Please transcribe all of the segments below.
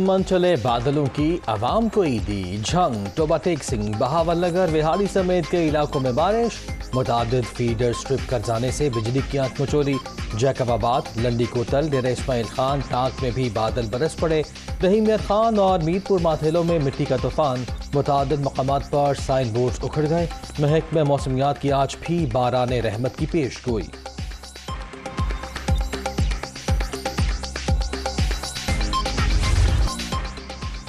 منچلے بادلوں کی عوام کو عیدی جھنگ ٹوبا ٹیک سنگھ بہاول نگر وہاڑی سمیت کئی علاقوں میں بارش متعدد فیڈر سٹرپ کر جانے سے بجلی کی آنکھ مچولی جیکب آباد لنڈی کوتل ڈیرہ اسماعیل خان ٹانک میں بھی بادل برس پڑے رحیم یار خان اور میر پور ماتھیلوں میں مٹی کا طوفان متعدد مقامات پر سائن بورڈز اکھڑ گئے محکمہ موسمیات کی آج بھی باران رحمت کی پیش گوئی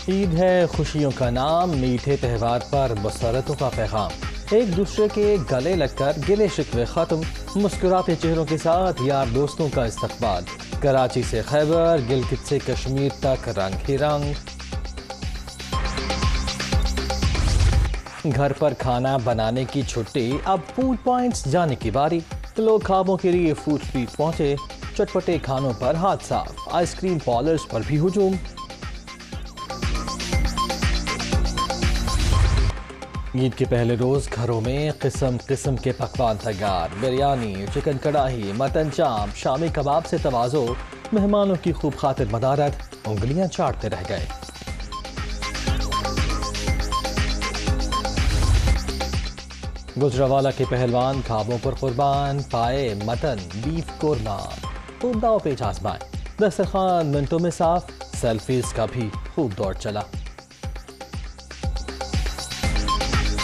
عید ہے خوشیوں کا نام میٹھے تہوار پر مسرتوں کا پیغام ایک دوسرے کے گلے لگ کر گلے شکوے ختم مسکراتے چہروں کے ساتھ یار دوستوں کا استقبال کراچی سے خیبر گلگت سے کشمیر تک رنگ ہی رنگ گھر پر کھانا بنانے کی چھٹی اب فوڈ پوائنٹس جانے کی باری لوگ خوابوں کے لیے فوڈ اسٹریٹ پہنچے چٹپٹے کھانوں پر ہاتھ صاف آئس کریم پارلرز پر بھی ہجوم عید کے پہلے روز گھروں میں قسم قسم کے پکوان تیار بریانی چکن کڑاہی مٹن چاپ شامی کباب سے تواضع مہمانوں کی خوب خاطر مدارت انگلیاں چاٹتے رہ گئے گجرانوالہ کے پہلوان خوابوں پر قربان پائے مٹن بیف قورمہ خوب داؤ پیچ آزمائے دسترخوان منٹوں میں صاف سیلفیز کا بھی خوب دور چلا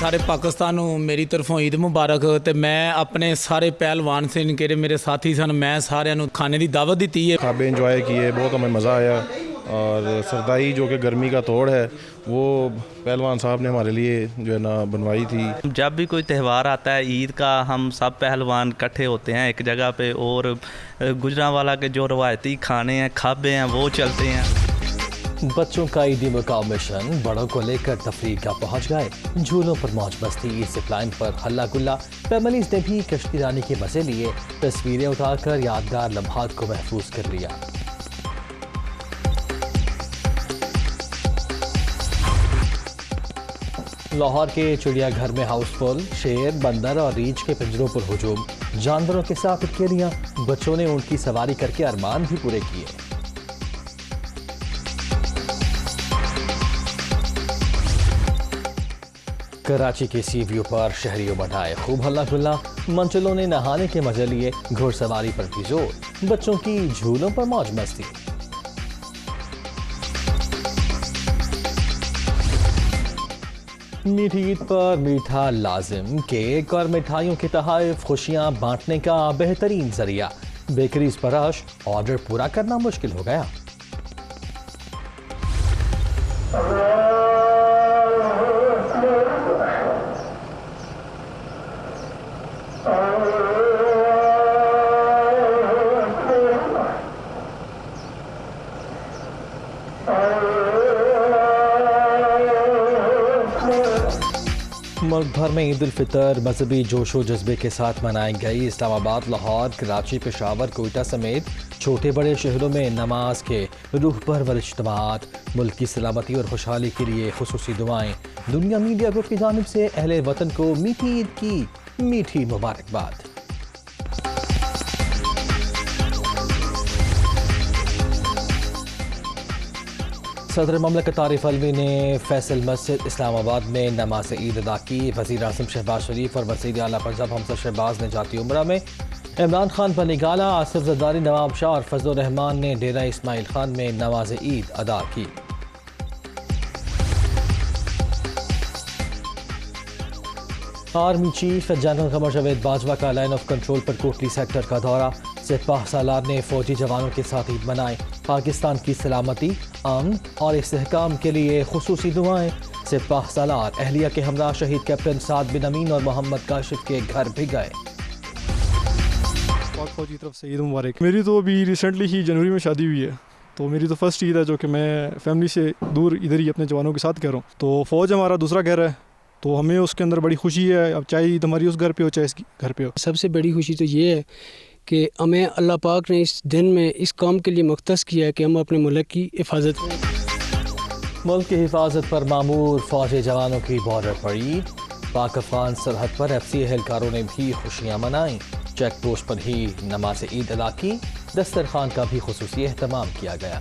سارے پاکستان میری طرفوں عید مبارک تے میں اپنے سارے پہلوان سے کہ میرے ساتھی سن میں سارے کھانے دی دعوت دیتی ہے خوابیں انجوائے کیے بہت ہمیں مزہ آیا اور سردائی جو کہ گرمی کا توڑ ہے وہ پہلوان صاحب نے ہمارے لیے جو ہے نا بنوائی تھی جب بھی کوئی تہوار آتا ہے عید کا ہم سب پہلوان اکٹھے ہوتے ہیں ایک جگہ پہ اور گجرانوالہ کے جو روایتی کھانے ہیں کھابے ہیں وہ چلتے ہیں بچوں کا عیدی مکاؤ مشن بڑوں کو لے کر تفریح کا پہنچ گئے جھولوں پر موج مستی زپ لائن پر ہلا گلا فیملیز نے بھی کشتی رانی کے مزے لیے تصویریں اتار کر یادگار لمحات کو محفوظ کر لیا لاہور کے چڑیا گھر میں ہاؤس فل شیر بندر اور ریچھ کے پنجروں پر ہجوم جانوروں کے ساتھ کھیلیاں بچوں نے ان کی سواری کر کے ارمان بھی پورے کیے کراچی کے سی ویو پر شہریوں بٹھائے خوب ہلا گلا منچلوں نے نہانے کے مزے لیے گھوڑ سواری پر بھی زور بچوں کی جھولوں پر موج مستی میٹھی عید پر میٹھا لازم کیک اور مٹھائیوں کے تحائف خوشیاں بانٹنے کا بہترین ذریعہ بیکریز پر رش آرڈر پورا کرنا مشکل ہو گیا ملک بھر میں عید الفطر مذہبی جوش و جذبے کے ساتھ منائی گئی اسلام آباد لاہور کراچی پشاور کوئٹہ سمیت چھوٹے بڑے شہروں میں نماز کے روح پرور اجتماعات ملک کی سلامتی اور خوشحالی کے لیے خصوصی دعائیں دنیا میڈیا گروپ کی جانب سے اہل وطن کو میٹھی عید کی میٹھی مبارکباد صدر مملکت عارف علوی نے فیصل مسجد اسلام آباد میں نماز عید ادا کی وزیر اعظم شہباز شریف اور وزیر اعلیٰ پنجاب حمزہ شہباز نے جاتی عمرہ میں عمران خان پر نگالا آصف زرداری نواب شاہ اور فضل الرحمان نے ڈیرہ اسماعیل خان میں نماز عید ادا کی army chief general Qamar Javed Bajwa کا لائن آف کنٹرول پر کوٹلی سیکٹر کا دورہ سپاہ سالار نے فوجی جوانوں کے ساتھ عید منائے پاکستان کی سلامتی امن اور استحکام کے لیے خصوصی دعائیں سپاہ سالار اہلیہ کے ہمراہ شہید کیپٹن سعد بن امین اور محمد کاشف کے گھر بھی گئے پاک فوج کی طرف سے عید مبارک میری تو ابھی ریسنٹلی ہی جنوری میں شادی ہوئی ہے تو میری تو فرسٹ عید ہے جو کہ میں فیملی سے دور ادھر ہی اپنے جوانوں کے ساتھ کہہ رہا ہوں تو فوج ہمارا دوسرا گھر ہے تو ہمیں اس کے اندر بڑی خوشی ہے اب چاہے عید ہماری اس گھر پہ ہو چاہے اس گھر پہ ہو سب سے بڑی خوشی تو یہ ہے کہ ہمیں اللہ پاک نے اس دن میں اس کام کے لیے مختص کیا ہے کہ ہم اپنے ملک کی حفاظت ملک کی حفاظت پر مامور فوجی جوانوں کی بارڈر پر عید پاک افغان سرحد پر ایف سی اہلکاروں نے بھی خوشیاں منائیں چیک پوسٹ پر ہی نماز عید ادا کی دسترخوان کا بھی خصوصی اہتمام کیا گیا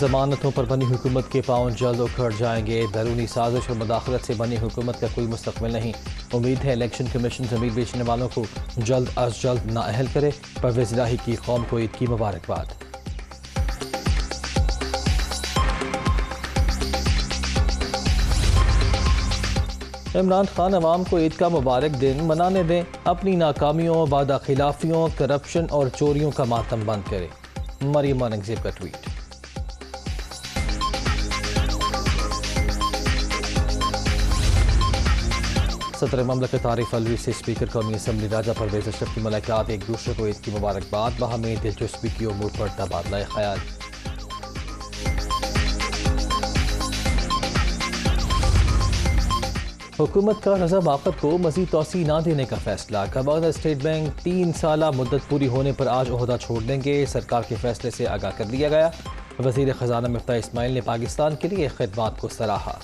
ضمانتوں پر بنی حکومت کے پاؤں جلد اکھڑ جائیں گے. بیرونی سازش اور مداخلت سے بنی حکومت کا کوئی مستقبل نہیں. امید ہے الیکشن کمیشن زمین بیچنے والوں کو جلد از جلد نااہل کرے. پرویز الہی کی قوم کو عید کی مبارکباد. عمران خان عوام کو عید کا مبارک دن منانے دیں. اپنی ناکامیوں، وعدہ خلافیوں، کرپشن اور چوریوں کا ماتم بند کریں. مریم اورنگزیب کا ٹویٹ. صدر مملکت عارف علوی سے اسپیکر قومی اسمبلی راجہ پرویز اشرف کی ملاقات. ایک دوسرے کو عید کی مبارکباد. باہمی دلچسپی کی امور پر تبادلہ خیال. حکومت کا رضا باقت کو مزید توسیع نہ دینے کا فیصلہ. گورنر اسٹیٹ بینک 3 سالہ مدت پوری ہونے پر آج عہدہ چھوڑ دیں گے. سرکار کے فیصلے سے آگاہ کر دیا گیا. وزیر خزانہ مفتاح اسماعیل نے پاکستان کے لیے خدمات کو سراہا.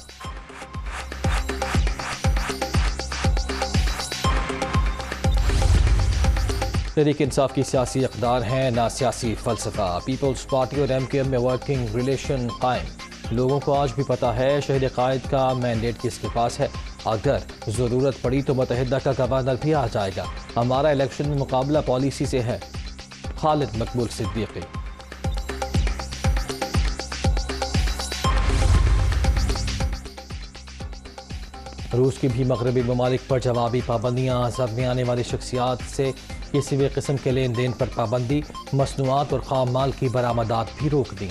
تحریک انصاف کی سیاسی اقدار ہیں، نہ سیاسی فلسفہ. پیپلز پارٹی اور ایم کیو ایم میں ورکنگ ریلیشن قائم. لوگوں کو آج بھی پتہ ہے شہید قائد کا مینڈیٹ کس کے پاس ہے. اگر ضرورت پڑی تو متحدہ کا گورنر بھی آ جائے گا. ہمارا الیکشن میں مقابلہ پالیسی سے ہے. خالد مقبول صدیقی. روس کی بھی مغربی ممالک پر جوابی پابندیاں. زد میں آنے والی شخصیات سے کسی بھی قسم کے لین دین پر پابندی. مصنوعات اور خام مال کی برآمدات بھی روک دیں.